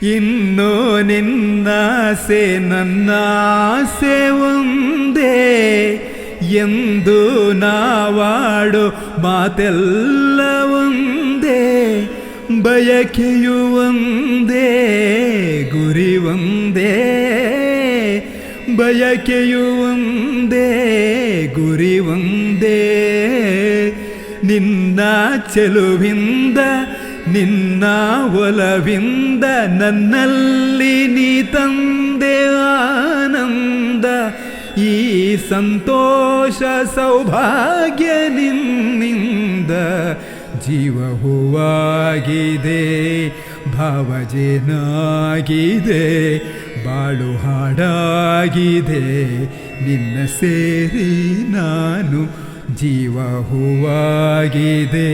ಇನ್ನು ನಿನ್ನಾಸೆ ನನ್ನಾಸೆ ಒಂದೇ ಎಂದು ನಾವಾಡೋ ಮಾತೆಲ್ಲ ಒಂದೇ, ಬಯಕೆಯು ಒಂದೇ ಗುರಿ ಒಂದೇ, ಬಯಕೆಯು ಒಂದೇ ಗುರಿ ಒಂದೇ. ನಿನ್ನ ಚೆಲುವಿಂದ ನಿನ್ನ ಒಲವಿಂದ ನನ್ನಲ್ಲಿ ನೀ ತಂದೆ ಆನಂದ, ಈ ಸಂತೋಷ ಸೌಭಾಗ್ಯ ನಿನ್ನಿಂದ ಜೀವ ಹೂವಾಗಿದೆ, ಭಾವಜೇನಾಗಿದೆ, ಬಾಳು ಹಾಡಾಗಿದೆ. ನಿನ್ನ ಸೇರಿ ನಾನು ಜೀವ ಹೂವಾಗಿದೆ.